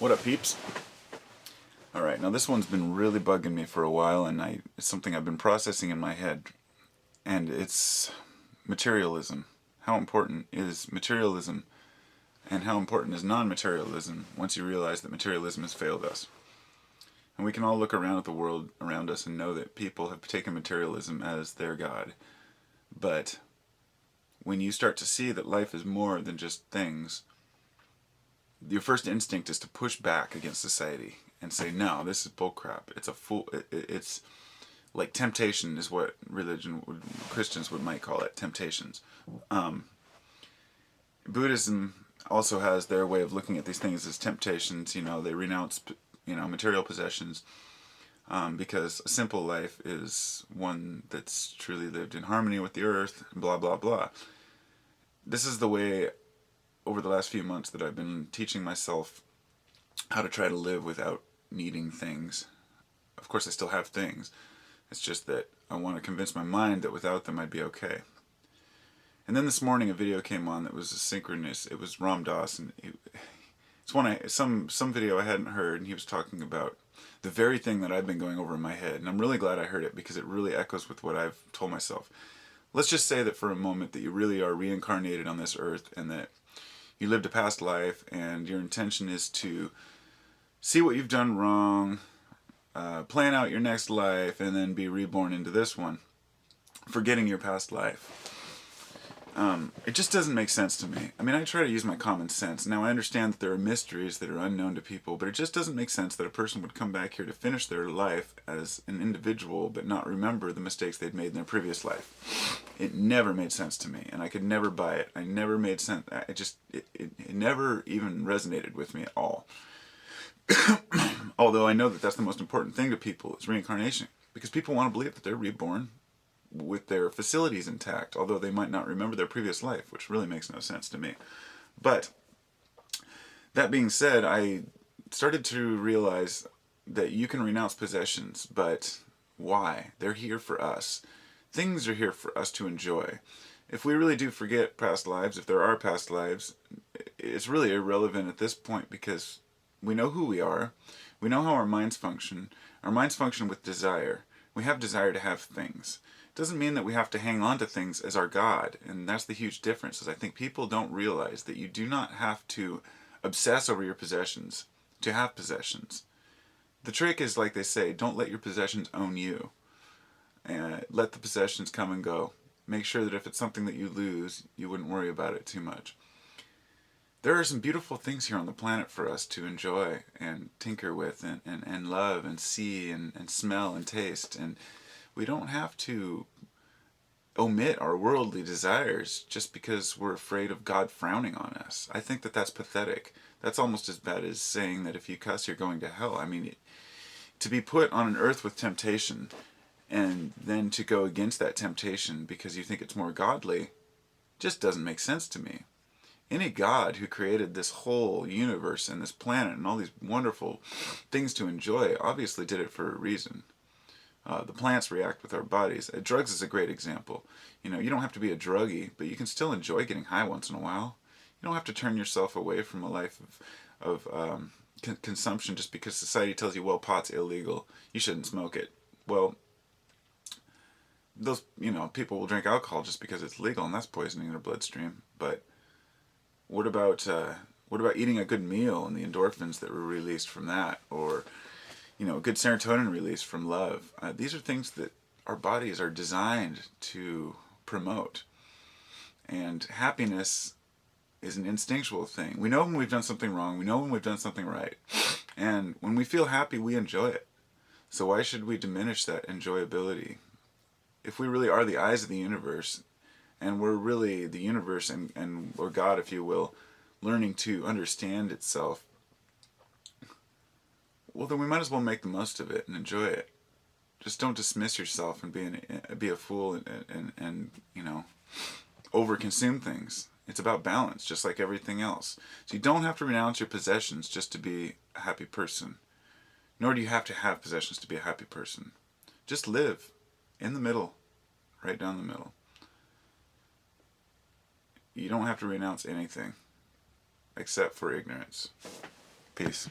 What up, peeps? Alright, now this one's been really bugging me for a while, and it's something I've been processing in my head. And it's materialism. How important is materialism, and how important is non-materialism once you realize that materialism has failed us? And we can all look around at the world around us and know that people have taken materialism as their god. But when you start to see that life is more than just things, your first instinct is to push back against society and say, no, this is bullcrap. It's a fool. It's like temptation is what Christians might call it, temptations. Buddhism also has their way of looking at these things as temptations. They renounce, material possessions because a simple life is one that's truly lived in harmony with the earth, blah, blah, blah. This is the way over the last few months that I've been teaching myself how to try to live without needing things. Of course, I still have things. It's just that I want to convince my mind that without them I'd be okay. And then this morning a video came on that was a synchronous. It was Ram Dass, and it's some video I hadn't heard, and he was talking about the very thing that I've been going over in my head. And I'm really glad I heard it because it really echoes with what I've told myself. Let's just say that for a moment that you really are reincarnated on this earth, and that you lived a past life, and your intention is to see what you've done wrong, plan out your next life, and then be reborn into this one, forgetting your past life. It just doesn't make sense to me. I mean, I try to use my common sense. Now, I understand that there are mysteries that are unknown to people, but it just doesn't make sense that a person would come back here to finish their life as an individual, but not remember the mistakes they'd made in their previous life. It never made sense to me, and I could never buy it. I never made sense. It never even resonated with me at all. Although I know that that's the most important thing to people, is reincarnation. Because people want to believe that they're reborn with their facilities intact, although they might not remember their previous life, which really makes no sense to me. But that being said, I started to realize that you can renounce possessions, but why? They're here for us. Things are here for us to enjoy. If we really do forget past lives, if there are past lives, it's really irrelevant at this point because we know who we are. We know how our minds function. Our minds function with desire. We have desire to have things. It doesn't mean that we have to hang on to things as our God, and that's the huge difference, is I think people don't realize that you do not have to obsess over your possessions to have possessions. The trick is, like they say, don't let your possessions own you. Let the possessions come and go. Make sure that if it's something that you lose, you wouldn't worry about it too much. There are some beautiful things here on the planet for us to enjoy and tinker with and love and see and smell and taste. And we don't have to omit our worldly desires just because we're afraid of God frowning on us. I think that that's pathetic. That's almost as bad as saying that if you cuss, you're going to hell. I mean, to be put on an earth with temptation and then to go against that temptation because you think it's more godly just doesn't make sense to me. Any God who created this whole universe and this planet and all these wonderful things to enjoy obviously did it for a reason. The plants react with our bodies. Drugs is a great example. You don't have to be a druggie, but you can still enjoy getting high once in a while. You don't have to turn yourself away from a life of consumption just because society tells you, well, pot's illegal, you shouldn't smoke it. Well, those people will drink alcohol just because it's legal, and that's poisoning their bloodstream. But what about eating a good meal and the endorphins that were released from that, or good serotonin release from love? These are things that our bodies are designed to promote. And happiness is an instinctual thing. We know when we've done something wrong. We know when we've done something right. And when we feel happy, we enjoy it. So why should we diminish that enjoyability? If we really are the eyes of the universe, and we're really the universe or God, if you will, learning to understand itself, well, then we might as well make the most of it and enjoy it. Just don't dismiss yourself and be a fool and overconsume things. It's about balance, just like everything else. So you don't have to renounce your possessions just to be a happy person. Nor do you have to have possessions to be a happy person. Just live in the middle, right down the middle. You don't have to renounce anything except for ignorance. Peace.